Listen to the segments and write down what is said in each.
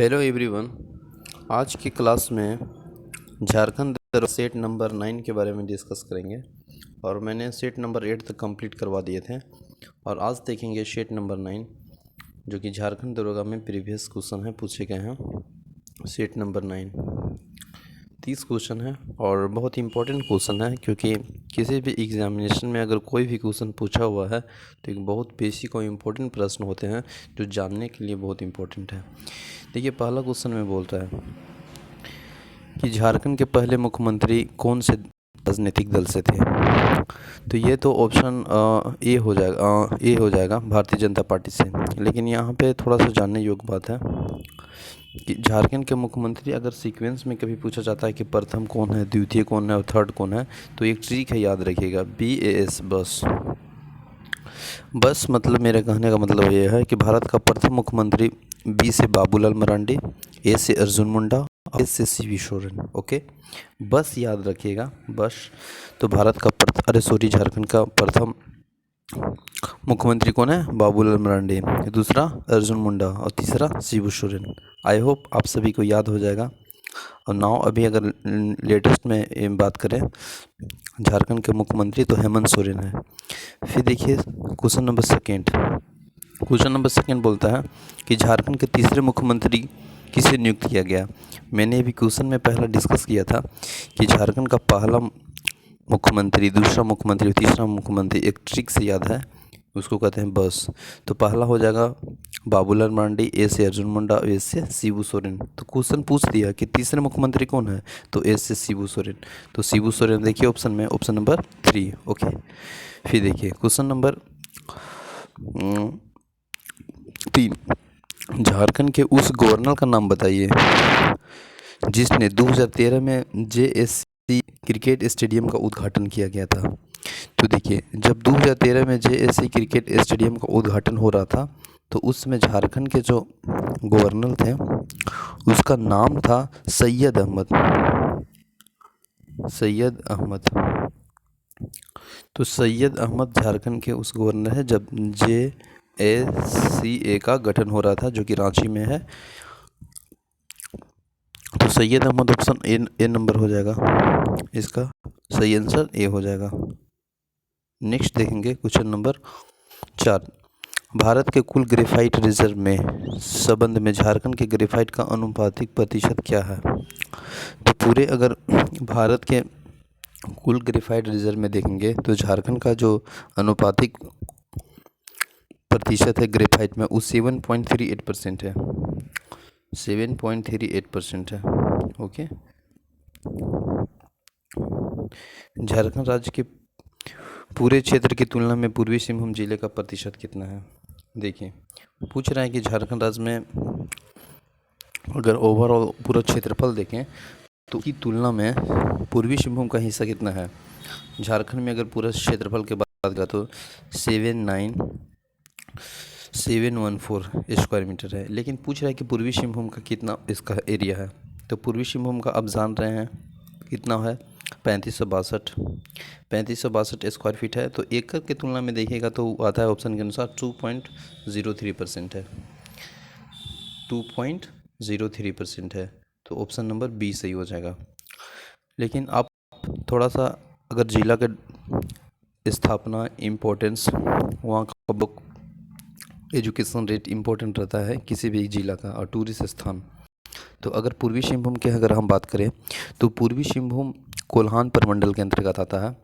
Hello everyone. आज की class में झारखंड सेट नंबर 9 के बारे में डिस्कस करेंगे और मैंने सेट नंबर 8 तक कंप्लीट करवा दिए थे और आज देखेंगे सेट नंबर 9 जो कि झारखंड दरोगा में प्रीवियस क्वेश्चन है पूछे गए हैं। सेट नंबर 9 30 क्वेश्चन है और बहुत इंपॉर्टेंट क्वेश्चन है क्योंकि किसी भी एग्जामिनेशन में अगर कोई भी क्वेश्चन पूछा हुआ है तो एक बहुत बेसिक और इम्पोर्टेंट प्रश्न होते हैं जो जानने के लिए बहुत इम्पोर्टेंट है। देखिए पहला क्वेश्चन में बोलता है कि झारखंड के पहले मुख्यमंत्री कौन से राजनीतिक दल से थे। तो ये तो ऑप्शन ए हो जाएगा भारतीय जनता पार्टी से। लेकिन यहाँ पे थोड़ा सा जानने योग्य बात है कि झारखंड के मुख्यमंत्री अगर सीक्वेंस में कभी पूछा जाता है कि प्रथम कौन है, द्वितीय कौन है और थर्ड कौन है, तो एक ट्रिक है, याद रखिएगा, BAS बस मतलब मेरे कहने का मतलब ये है कि भारत का प्रथम मुख्यमंत्री बी से बाबूलाल मरांडी, ए से अर्जुन मुंडा, एस से CV सोरेन। ओके, बस याद रखिएगा बस। तो भारत का झारखंड का प्रथम मुख्यमंत्री कौन है? बाबूलाल मरांडी, दूसरा अर्जुन मुंडा और तीसरा शिबू सोरेन। आई होप आप सभी को याद हो जाएगा। और नाउ अभी अगर लेटेस्ट में बात करें झारखंड के मुख्यमंत्री तो हेमंत सोरेन है। फिर देखिए क्वेश्चन नंबर सेकेंड बोलता है कि झारखंड के तीसरे मुख्यमंत्री किसे नियुक्त किया गया। मैंने अभी क्वेश्चन में पहला डिस्कस किया था कि झारखंड का पहला मुख्यमंत्री, दूसरा मुख्यमंत्री, तीसरा मुख्यमंत्री एक ट्रिक से याद है, उसको कहते हैं बस। तो पहला हो जाएगा बाबूलाल मरांडी, ए से अर्जुन मुंडा, ए से शिबू सोरेन। तो क्वेश्चन पूछ दिया कि तीसरे मुख्यमंत्री कौन है, तो ए से शिबू सोरेन। तो शिबू सोरेन देखिए ऑप्शन में, ऑप्शन नंबर 3। ओके, फिर देखिए क्वेश्चन नंबर 3, झारखंड के उस गवर्नर का नाम बताइए जिसने 2013 में JSC क्रिकेट स्टेडियम का उद्घाटन किया गया था। तो देखिए जब 2013 में JSC क्रिकेट स्टेडियम का उद्घाटन हो रहा था तो उस समय झारखंड के जो गवर्नर थे उसका नाम था सैयद अहमद। तो सैयद अहमद झारखंड के उस गवर्नर है जब JSCA का गठन हो रहा था जो कि रांची में है। तो Syed Ahmad option A number हो जाएगा, इसका सही आंसर ए हो जाएगा। नेक्स्ट देखेंगे क्वेश्चन नंबर 4, भारत के कुल ग्रेफाइट रिजर्व में संबंध में झारखंड के ग्रेफाइट का अनुपातिक प्रतिशत क्या है। तो पूरे अगर भारत के कुल ग्रेफाइट रिजर्व में देखेंगे तो झारखंड का जो अनुपातिक प्रतिशत है ग्रेफाइट में वो 7.38% है, 7.38% है। ओके, झारखंड राज्य के पूरे क्षेत्र की तुलना में पूर्वी सिंहभूम जिले का प्रतिशत कितना है। देखिए पूछ रहा है कि झारखंड राज्य में अगर ओवरऑल पूरा क्षेत्रफल देखें तो की तुलना में पूर्वी सिंहभूम का हिस्सा कितना है। झारखंड में अगर पूरा क्षेत्रफल के बात करें तो 79714 स्क्वायर मीटर है। लेकिन पूछ रहा है कि पूर्वी सिंहभूम का कितना इसका एरिया है। तो पूर्वी सिंहभूम का आप जान रहे हैं कितना है, 3562 स्क्वायर फीट है। तो एकड़ की तुलना में देखिएगा तो आता है ऑप्शन के अनुसार 2.03% है, 2.03% है। तो ऑप्शन नंबर बी सही हो जाएगा। लेकिन आप थोड़ा सा अगर जिला का स्थापना इम्पोर्टेंस, वहाँ का बुक एजुकेशन रेट इम्पोर्टेंट रहता है किसी भी जिला का, और टूरिस्ट स्थान। तो अगर पूर्वी सिंहभूम की अगर हम बात करें तो पूर्वी सिंहभूम कोल्हान प्रमंडल के अंतर्गत आता है।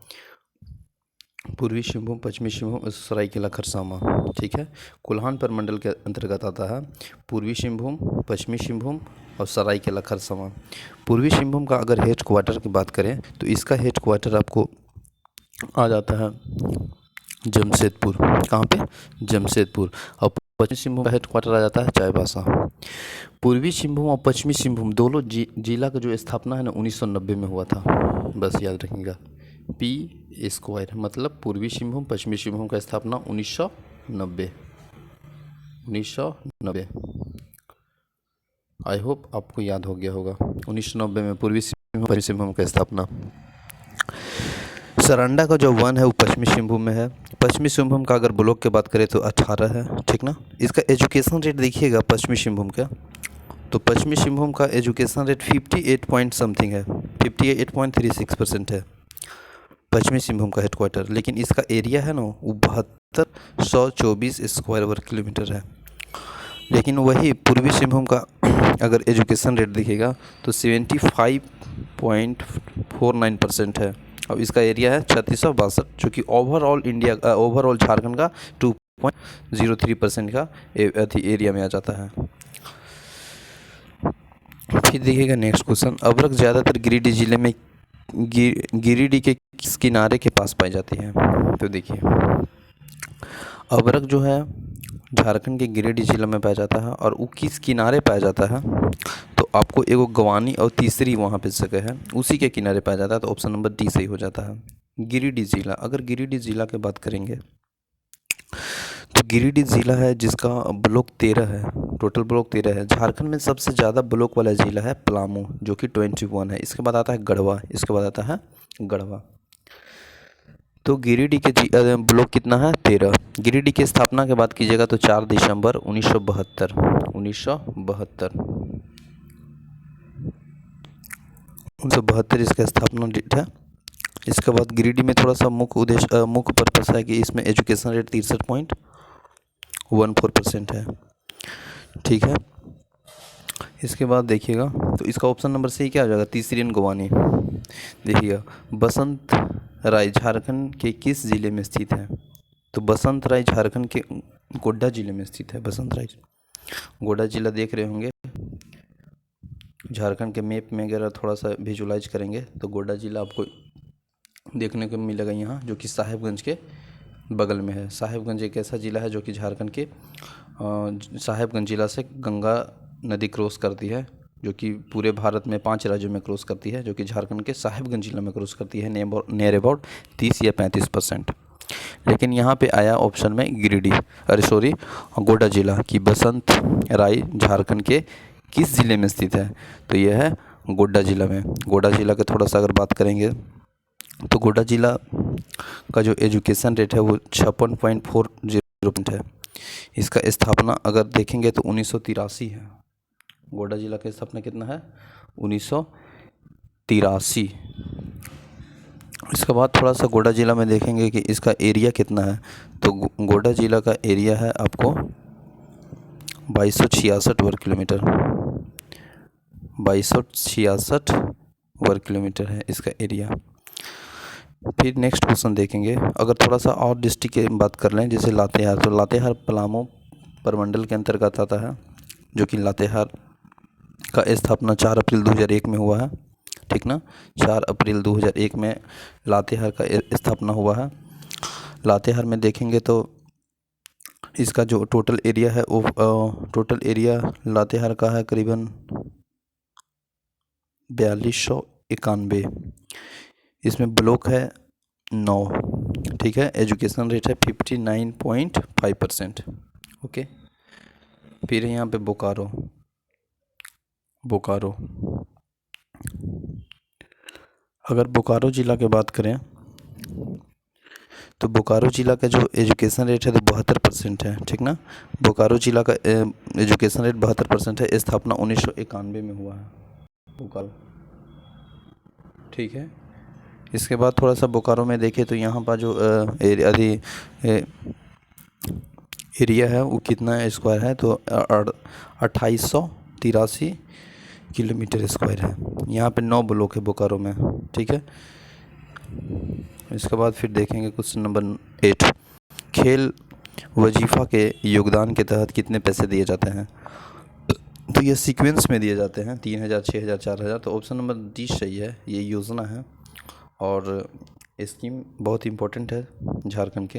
पूर्वी सिंहभूम, पश्चिमी सिंहभूम, सरायकेला खरसावां, ठीक है, कोल्हान प्रमंडल के अंतर्गत आता है पूर्वी सिंहभूम, पश्चिमी सिंहभूम और सरायकेला खरसावां। पूर्वी सिंहभूम का अगर हेड क्वार्टर की बात करें तो इसका हेड क्वार्टर आपको आ जाता है जमशेदपुर। कहाँ पे? जमशेदपुर। और पश्चिमी सिंहभूम का हेड क्वार्टर आ जाता है चाईबासा। पूर्वी सिंहभूम और पश्चिमी सिंहभूम दोनों जिला का जो स्थापना है ना 1990 में हुआ था, बस याद रखिएगा। P² मतलब पूर्वी सिंहभूम, पश्चिमी सिंहभूम का स्थापना 1990। आई होप आपको याद हो गया होगा 1990 में पूर्वी सिंहभूम, पश्चिमी सिंहभूम का स्थापना। सरांडा का जो वन है वो पश्चिमी सिंहभूम में है। पश्चिमी सिंहभूम का अगर ब्लॉक की बात करें तो 18 है, ठीक ना। इसका एजुकेशन रेट देखिएगा पश्चिमी सिंहभूम का तो पश्चिमी सिंहभूम का एजुकेशन रेट 58 पॉइंट समथिंग है, 58.36% है पश्चिमी सिंहभूम का हेडक्वार्टर। लेकिन इसका एरिया है ना वो 7224 स्क्वायर वर्ग किलोमीटर है। लेकिन वही पूर्वी सिंहभूम का अगर एजुकेशन रेट दिखेगा तो 75.49% है और इसका एरिया है 3662, जो कि ओवरऑल झारखंड का 2.03% का एरिया में आ जाता है। फिर देखिएगा नेक्स्ट क्वेश्चन, अभ्रक ज़्यादातर गिरिडीह जिले में गिरिडीह के किस किनारे के पास पाई जाती है? तो देखिए अभ्रक जो है झारखंड के गिरिडीह जिले में पाया जाता है और वो किस किनारे पाया जाता है, तो आपको एगो गवानी और तीसरी वहाँ पे जगह है उसी के किनारे पाया जाता है, तो ऑप्शन नंबर डी सही हो जाता है गिरिडीह जिला। अगर गिरिडीह जिला की बात करेंगे तो गिरिडीह जिला है जिसका ब्लॉक 13 है, टोटल ब्लॉक 13 है। झारखंड में सबसे ज़्यादा ब्लॉक वाला जिला है पलामू जो कि 21 है। इसके बाद आता है गढ़वा, इसके बाद आता है गढ़वा। तो गिरिडीह के ब्लॉक कितना है? 13। गिरिडीह की स्थापना की बात कीजिएगा तो 4 दिसंबर 1972 1972 इसका स्थापना डेट है। इसके बाद गिरिडीह में थोड़ा सा मुख्य पर्पस है कि इसमें एजुकेशन रेट 63.14% है, ठीक है। इसके बाद देखिएगा तो इसका ऑप्शन नंबर सही क्या हो जाएगा? तीसरी गवानी। देखिएगा बसंत राय झारखंड के किस जिले में स्थित है? तो बसंत राय झारखंड के गोड्डा जिले में स्थित है। बसंत राय गोड्डा जिला देख रहे होंगे झारखंड के मैप में, अगर थोड़ा सा विजुलाइज करेंगे तो गोड्डा जिला आपको देखने को मिलेगा यहाँ, जो कि साहेबगंज के बगल में है। साहेबगंज एक ऐसा ज़िला है जो कि झारखंड के साहेबगंज ज़िला से गंगा नदी क्रॉस करती है, जो कि पूरे भारत में 5 राज्यों में क्रॉस करती है, जो कि झारखंड के साहेबगंज जिला में क्रॉस करती है नियर अबाउट 30 या 35%। लेकिन यहाँ पे आया ऑप्शन में गोड्डा जिला की बसंत राय झारखंड के किस ज़िले में स्थित है, तो यह है गोड्डा जिला में। गोड्डा जिला का थोड़ा सा अगर बात करेंगे तो गोड्डा जिला का जो एजुकेशन रेट है वो 56.40% है। इसका स्थापना अगर देखेंगे तो 1983 है। गोड्डा जिला का स्थापना कितना है? 1983। इसके बाद थोड़ा सा गोड्डा जिला में देखेंगे कि इसका एरिया कितना है, तो गोड्डा जिला का एरिया है आपको 2266 वर्ग किलोमीटर, 2266 वर्ग किलोमीटर है इसका एरिया। फिर नेक्स्ट क्वेश्चन देखेंगे, अगर थोड़ा सा और डिस्ट्रिक्ट की बात कर लें जैसे लातेहार, तो लातेहार पलामू प्रमंडल के अंतर्गत आता है, जो कि लातेहार का स्थापना 4 अप्रैल 2001 में हुआ है, ठीक ना। 4 अप्रैल 2001 में लातेहार का स्थापना हुआ है। लातेहार में देखेंगे तो इसका जो टोटल एरिया है वो टोटल एरिया लातेहार का है करीबन 4291। इसमें ब्लॉक है 9, ठीक है। एजुकेशन रेट है 59.5%, ओके। फिर यहाँ पे बोकारो। अगर बोकारो ज़िला की बात करें तो बोकारो ज़िला का जो एजुकेशन रेट है तो 72% है, ठीक ना। बोकारो ज़िला का एजुकेशन रेट 72% है। स्थापना 1991 में हुआ है बोकारो, ठीक है। इसके बाद थोड़ा सा बोकारो में देखें तो यहाँ पर जो एरिया है वो कितना स्क्वायर है, तो 2883 किलोमीटर स्क्वायर है। यहाँ पे 9 ब्लॉक है बोकारो में, ठीक है। इसके बाद फिर देखेंगे क्वेश्चन नंबर 8, खेल वजीफ़ा के योगदान के तहत कितने पैसे दिए जाते हैं? तो ये सीक्वेंस में दिए जाते हैं 3000, 6000, 4000। तो ऑप्शन नंबर डी सही है, ये योजना है और स्कीम बहुत इम्पोर्टेंट है झारखंड के।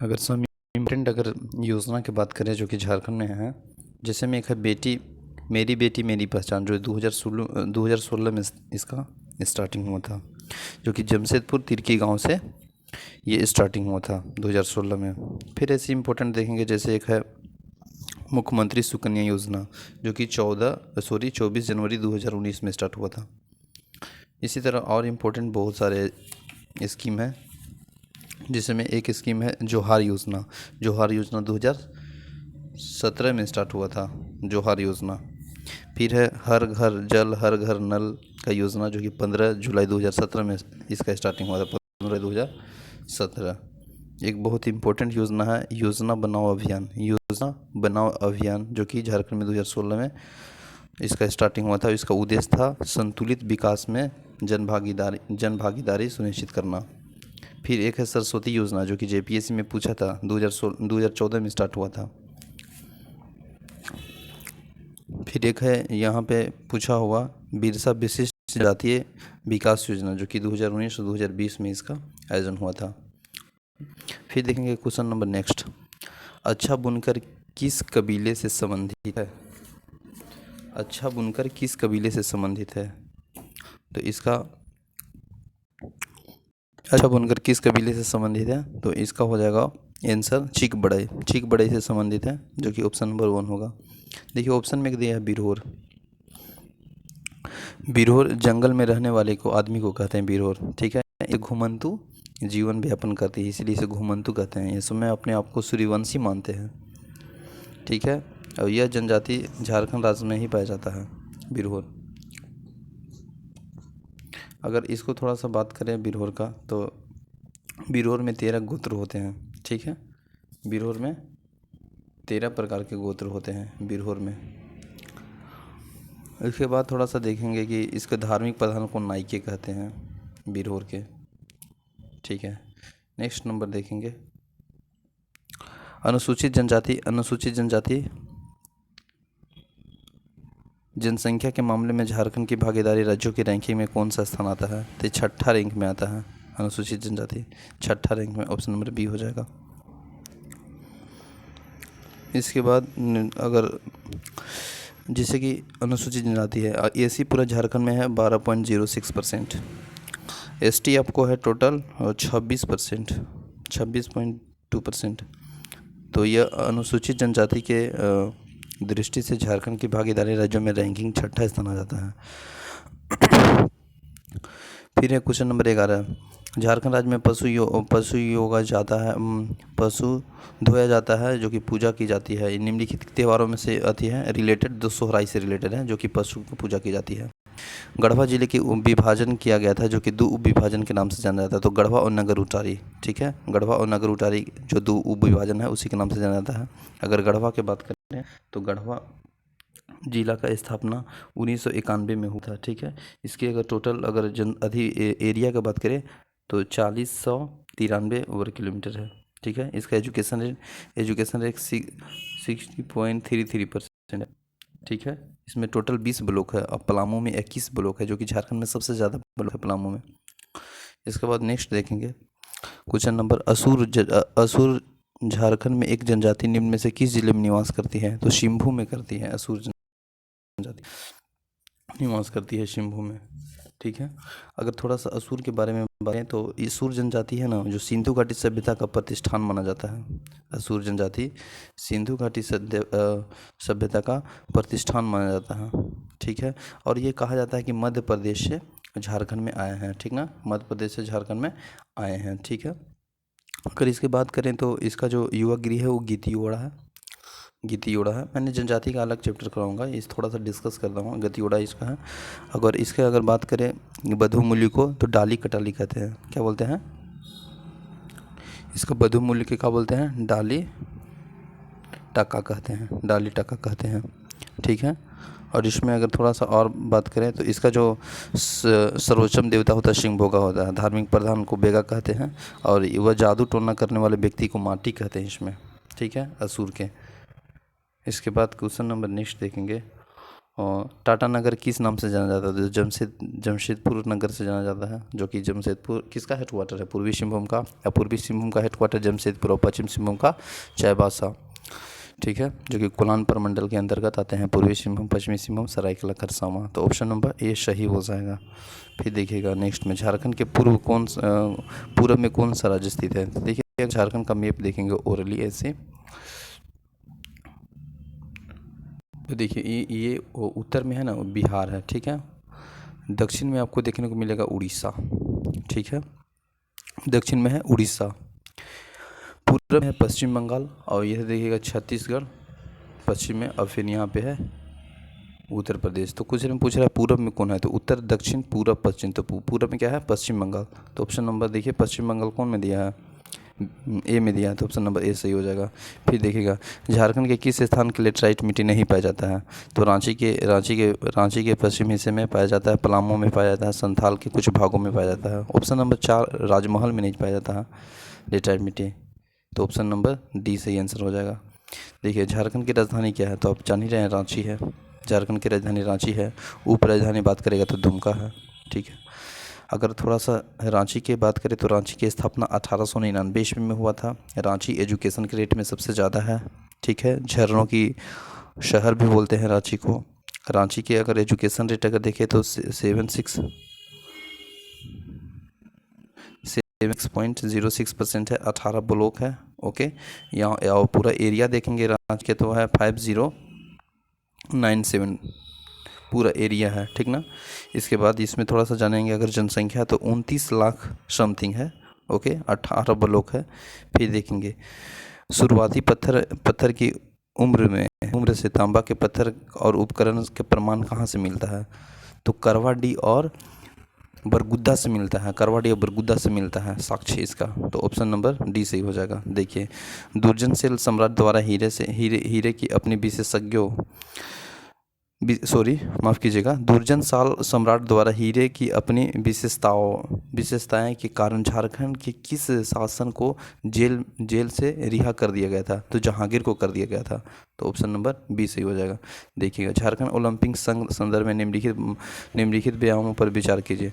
अगर सम इम्पोर्टेंट अगर योजना की बात करें जो कि झारखंड में है, जैसे में एक है मेरी बेटी मेरी पहचान, जो 2016 में इसका स्टार्टिंग हुआ था, जो कि जमशेदपुर तिरकी गांव से ये स्टार्टिंग हुआ था 2016 में। फिर ऐसे इम्पोर्टेंट देखेंगे जैसे एक है मुख्यमंत्री सुकन्या योजना, जो कि 24 जनवरी 2019 में स्टार्ट हुआ था। इसी तरह और इम्पोर्टेंट बहुत सारे स्कीम है, जिसमें एक स्कीम है जोहार योजना। जोहार योजना 2017 में स्टार्ट हुआ था जोहार योजना, फिर है हर घर जल हर घर नल का योजना, जो कि 15 जुलाई 2017 में इसका स्टार्टिंग हुआ था, 15 2017। एक बहुत इम्पोर्टेंट योजना है योजना बनाओ अभियान, योजना बनाओ अभियान, जो कि झारखंड में 2016 में इसका स्टार्टिंग हुआ था। इसका उद्देश्य था संतुलित विकास में जन भागीदारी सुनिश्चित करना। फिर एक है सरस्वती योजना, जो कि जेपीएससी में पूछा था, 2014 में स्टार्ट हुआ था। फिर एक है यहाँ पे पूछा हुआ बिरसा विशिष्ट जातीय विकास योजना, जो कि 2019 और 2020 में इसका आयोजन हुआ था। फिर देखेंगे क्वेश्चन नंबर नेक्स्ट, अच्छा बुनकर किस कबीले से संबंधित है? अच्छा बुनकर किस कबीले से संबंधित है? तो इसका अच्छा बुनकर किस कबीले से संबंधित है? तो इसका हो जाएगा आंसर चीक बड़ई से संबंधित है, जो कि ऑप्शन नंबर 1 होगा। देखिए ऑप्शन में दिया है बिरहोर। बिरहोर जंगल में रहने वाले को आदमी को कहते हैं बिरहोर, ठीक है। ये घुमंतु जीवन व्यापन करती है, इसलिए इसे घुमंतु कहते हैं। इसमें अपने आप को सूर्यवंशी मानते हैं, ठीक है। और यह जनजाति झारखंड राज्य में ही पाया जाता है, बिरहोर। अगर इसको थोड़ा सा बात करें बिरहोर का, तो बिरहोर में 13 गोत्र होते हैं, ठीक है। बिरहोर में 13 प्रकार के गोत्र होते हैं बिरहोर में। इसके बाद थोड़ा सा देखेंगे कि इसके धार्मिक प्रधान को नाइके कहते हैं बिरहोर के, ठीक है। नेक्स्ट नंबर देखेंगे अनुसूचित जनजाति जनसंख्या के मामले में झारखंड की भागीदारी राज्यों की रैंकिंग में कौन सा स्थान आता है? तो 6ठा रैंक में आता है अनुसूचित जनजाति, 6ठा रैंक में, ऑप्शन नंबर बी हो जाएगा। इसके बाद अगर जैसे कि अनुसूचित जनजाति है, एसी पूरा झारखंड में है 12.06%, एसटी आपको है टोटल 26%, 26.2%। तो यह अनुसूचित जनजाति के दृष्टि से झारखंड की भागीदारी राज्यों में रैंकिंग 6ठा स्थान आ जाता है। फिर है क्वेश्चन नंबर 11, झारखंड राज्य में पशु योगा जाता है, पशु धोया जाता है, जो कि पूजा की जाती है। निम्नलिखित त्योहारों में से आती है रिलेटेड, दो सोहराई से रिलेटेड है, जो कि पशु को पूजा की जाती है। गढ़वा जिले की विभाजन किया गया था, जो कि 2 उप विभाजन के नाम से जाना जाता है। तो गढ़वा और नगर उटारी, ठीक है। गढ़वा और नगर उटारी जो 2 उप विभाजन है उसी के नाम से जाना जाता है। अगर गढ़वा की बात करें तो गढ़वा जिला का स्थापना 1991 में हुआ था, ठीक है। इसकी अगर टोटल अगर एरिया की बात करें तो 4093 वर्ग किलोमीटर है, ठीक है। इसका एजुकेशन रेट 60.33% है, ठीक है। इसमें टोटल 20 ब्लॉक है और पलामू में 21 ब्लॉक है, जो कि झारखंड में सबसे ज़्यादा ब्लॉक है पलामू में। इसके बाद नेक्स्ट देखेंगे क्वेश्चन नंबर, असुर झारखंड में एक जनजाति निम्न में से किस जिले में निवास करती है? तो शिम्भू में करती है, असुर जनजाति निवास करती है शिम्भू में, ठीक है। अगर थोड़ा सा असुर के बारे में बातें तो असुर जनजाति है ना, जो सिंधु घाटी सभ्यता का प्रतिष्ठान माना जाता है। असुर जनजाति सिंधु घाटी सभ्यता का प्रतिष्ठान माना जाता है, ठीक है। और ये कहा जाता है कि मध्य प्रदेश से झारखंड में आए हैं, ठीक ना, मध्य प्रदेश से झारखंड में आए हैं, ठीक है। अगर इसकी बात करें तो इसका जो युवा गृह है वो गीतियोड़ा है। मैंने जनजाति का अलग चैप्टर कराऊंगा, इस थोड़ा सा डिस्कस कर रहा हूँ। गतियोड़ा इसका है। अगर बात करें बधु मूल्य को, तो डाली कटाली कहते हैं। क्या बोलते हैं इसका? बधु मूल्य के क्या बोलते हैं? डाली टका कहते हैं, ठीक है। और इसमें अगर थोड़ा सा और बात करें तो इसका जो सर्वोच्चम देवता होता है शिंगभोगा होता है। धार्मिक प्रधान को बेगा कहते हैं, और वह जादू टोना करने वाले व्यक्ति को माटी कहते हैं इसमें, ठीक है, असुर के। इसके बाद क्वेश्चन नंबर नेक्स्ट देखेंगे, और टाटा नगर किस नाम से जाना जाता है? तो जमशेदपुर नगर से जाना जाता है, जो कि जमशेदपुर किसका हेडक्वार्टर है? पूर्वी सिंहभूम का हेडक्वार्टर जमशेदपुर और पश्चिम सिंहभूम का चाईबासा, ठीक है, जो कि कोलान प्रमंडल के अंतर्गत आते हैं। पूर्वी सिंहभूम, पश्चिमी सिंहभूम, सरायकेला खरसावां। तो ऑप्शन नंबर ए सही हो जाएगा। फिर देखिएगा नेक्स्ट में झारखंड के पूर्व में कौन सा राज्य स्थित है? तो देखिए झारखंड का मैप देखेंगे ओरली ऐसे, तो देखिए ये उत्तर में है ना बिहार है, ठीक है। दक्षिण में आपको देखने को मिलेगा उड़ीसा, ठीक है, दक्षिण में है उड़ीसा। पूर्व में है पश्चिम बंगाल, और यह देखिएगा छत्तीसगढ़ पश्चिम में, और फिर यहाँ पे है उत्तर प्रदेश। तो कुछ में पूछ रहा है पूरब में कौन है, तो उत्तर, दक्षिण, पूरब, पश्चिम। तो पूरब में क्या है, पश्चिम बंगाल। तो ऑप्शन नंबर देखिए पश्चिम बंगाल कौन में दिया है, ए में दिया है, तो ऑप्शन नंबर ए सही हो जाएगा। फिर देखिएगा झारखंड के किस स्थान के लेटराइट मिट्टी नहीं पाया जाता है, तो रांची के पश्चिम हिस्से में पाया जाता है, पलामू में पाया जाता है, संथाल के कुछ भागों में पाया जाता है। ऑप्शन नंबर 4 राजमहल में नहीं पाया जाता है लेटराइट मिट्टी, तो ऑप्शन नंबर डी सही आंसर हो जाएगा। देखिए झारखंड की राजधानी क्या है, तो आप जान ही रहे हैं रांची है, झारखंड की राजधानी रांची है। उप राजधानी बात करेगा तो दुमका है, ठीक है। अगर थोड़ा सा रांची की बात करें तो रांची की स्थापना 1899 ईस्वी में हुआ था। रांची एजुकेशन के रेट में सबसे ज़्यादा है, ठीक है। झरनों की शहर भी बोलते हैं रांची को। रांची के अगर एजुकेशन रेट अगर देखें तो 76.06% है, 18 ब्लॉक है, ओके। यहाँ पूरा एरिया देखेंगे रांची के तो है 5097 पूरा एरिया है, ठीक ना। इसके बाद इसमें थोड़ा सा जानेंगे अगर जनसंख्या तो 29 लाख समथिंग है, ओके। 18 ब्लॉक है। फिर देखेंगे शुरुआती पत्थर की उम्र से तांबा के पत्थर और उपकरण के प्रमाण कहाँ से मिलता है, तो करवाडी और बरगुद्दा से मिलता है, करवाडी और बरगुद्दा से मिलता है साक्ष्य इसका, तो ऑप्शन नंबर डी सही हो जाएगा। देखिए दुर्जनशील सम्राट द्वारा हीरे की अपनी माफ़ कीजिएगा, दुर्जन साल सम्राट द्वारा हीरे की अपनी विशेषताएं के कारण झारखंड के किस शासन को जेल से रिहा कर दिया गया था, तो जहांगीर को कर दिया गया था, तो ऑप्शन नंबर बी सही हो जाएगा। देखिएगा झारखंड ओलंपिक संघ संदर्भ में निम्नलिखित व्यायामों पर विचार कीजिए।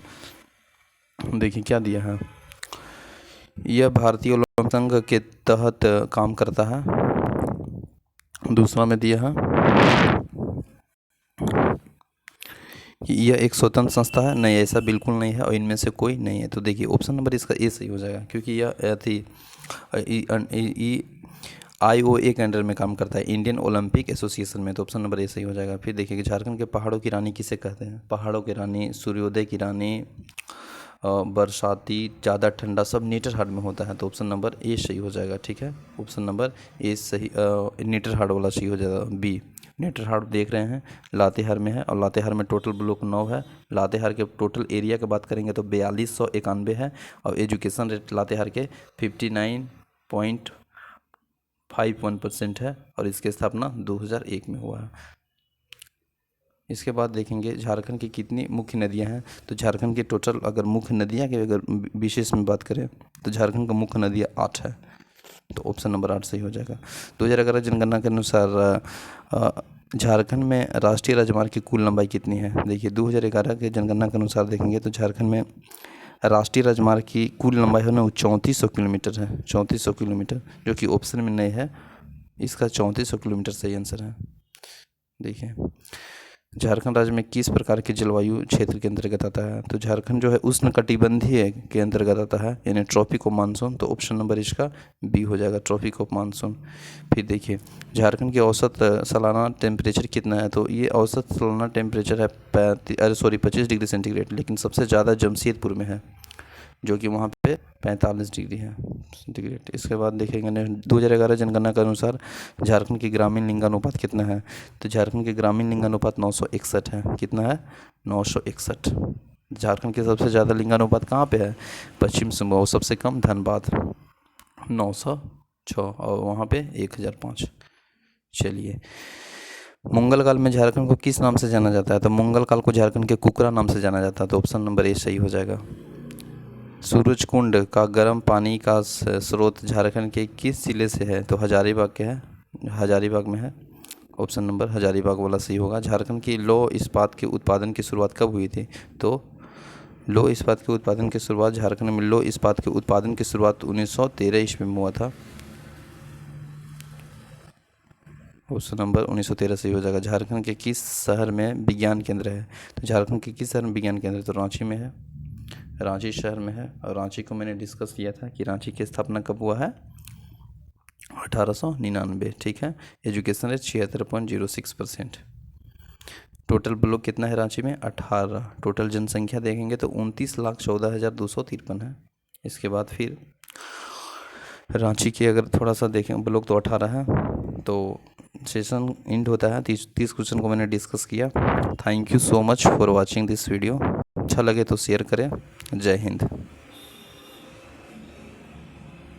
देखिए क्या दिया है, यह भारतीय ओलंपिक संघ के तहत काम करता है। दूसरा में दिया है कि यह एक स्वतंत्र संस्था है, नहीं ऐसा बिल्कुल नहीं है और इनमें से कोई नहीं है, तो देखिए ऑप्शन नंबर इसका ए सही हो जाएगा, क्योंकि यह थी IOA के अंडर में काम करता है, इंडियन ओलंपिक एसोसिएशन में, तो ऑप्शन नंबर ए सही हो जाएगा। फिर देखिए कि झारखंड के पहाड़ों की रानी किसे कहते हैं, पहाड़ों की रानी, सूर्योदय की रानी, बरसाती, ज़्यादा ठंडा, सब नेटरहाट में होता है, तो ऑप्शन नंबर ए सही हो जाएगा, ठीक है। ऑप्शन नंबर ए सही, नेटरहाट वाला सही हो जाएगा। बी नेटरहाट देख रहे हैं लातेहार में है, और लातेहार में टोटल ब्लॉक 9 है। लातेहार के टोटल एरिया की बात करेंगे तो 4291 है, और एजुकेशन रेट लातेहार के 59.51% है, और इसकी स्थापना 2001 में हुआ है। इसके बाद देखेंगे झारखंड की कितनी मुख्य नदियां हैं, तो झारखंड की टोटल अगर मुख्य नदियां की अगर विशेष में बात करें तो झारखंड का मुख्य नदियां 8 है, तो ऑप्शन नंबर 8 सही हो जाएगा। 2011 जनगणना के अनुसार झारखंड में राष्ट्रीय राजमार्ग की कुल लंबाई कितनी है, देखिए 2011 के जनगणना के अनुसार देखेंगे तो झारखंड में राष्ट्रीय राजमार्ग की कुल लंबाई है ना, वो 3400 किलोमीटर है, 3400 किलोमीटर, जो कि ऑप्शन में नहीं है, इसका 3400 किलोमीटर सही आंसर है। देखिए झारखंड राज्य में किस प्रकार के जलवायु क्षेत्र के अंतर्गत आता है, तो झारखंड जो है उष्णकटिबंधीय के अंतर्गत आता है, यानी ट्रॉपिक ऑफ मानसून, तो ऑप्शन नंबर इसका बी हो जाएगा, ट्रॉपिक ऑफ मानसून। फिर देखिए झारखंड की औसत सालाना टेम्परेचर कितना है, तो ये औसत सालाना टेम्परेचर है 25 डिग्री सेंटीग्रेड, लेकिन सबसे ज़्यादा जमशेदपुर में है, जो कि वहाँ पे 45 डिग्री है सेंटीग्रेड। इसके बाद देखेंगे 2011 जनगणना के अनुसार झारखंड की ग्रामीण लिंगानुपात कितना है, तो झारखंड के ग्रामीण लिंगानुपात 961 है, कितना है 961। झारखंड के सबसे ज़्यादा लिंगानुपात कहाँ पे है, पश्चिम सिंहभूम, सबसे कम धनबाद 906, और वहाँ पे 1005। चलिए मंगल काल में झारखंड को किस नाम से जाना जाता है, तो मंगल काल को झारखंड के कुकरा नाम से जाना जाता है, तो ऑप्शन नंबर ए सही हो जाएगा। सूरज कुंड का गर्म पानी का स्रोत झारखंड के किस जिले से है, तो हजारीबाग के है, हजारीबाग में है, ऑप्शन नंबर हजारीबाग वाला सही होगा। झारखंड की लौह इस्पात के उत्पादन की शुरुआत कब हुई थी, तो लौह इस्पात के उत्पादन की शुरुआत झारखंड में लौह इस्पात के उत्पादन की शुरुआत 1913 ईस्वी में हुआ था, ऑप्शन नंबर 1913 सही हो जाएगा। झारखंड के किस शहर में विज्ञान केंद्र है, तो झारखंड के किस शहर में विज्ञान केंद्र है, तो रांची में है, रांची शहर में है, और रांची को मैंने डिस्कस किया था कि रांची की स्थापना कब हुआ है, 1899, ठीक है। Education rate 76.06%। टोटल ब्लॉक कितना है रांची में, 18। टोटल जनसंख्या देखेंगे तो 29,14,253 है। इसके बाद फिर रांची की अगर थोड़ा सा देखें ब्लॉक तो 18 है, तो सेशन एंड होता है। 30 क्वेश्चन को मैंने डिस्कस किया। Thank you so much for watching this video. अच्छा लगे तो शेयर करें। जय हिंद।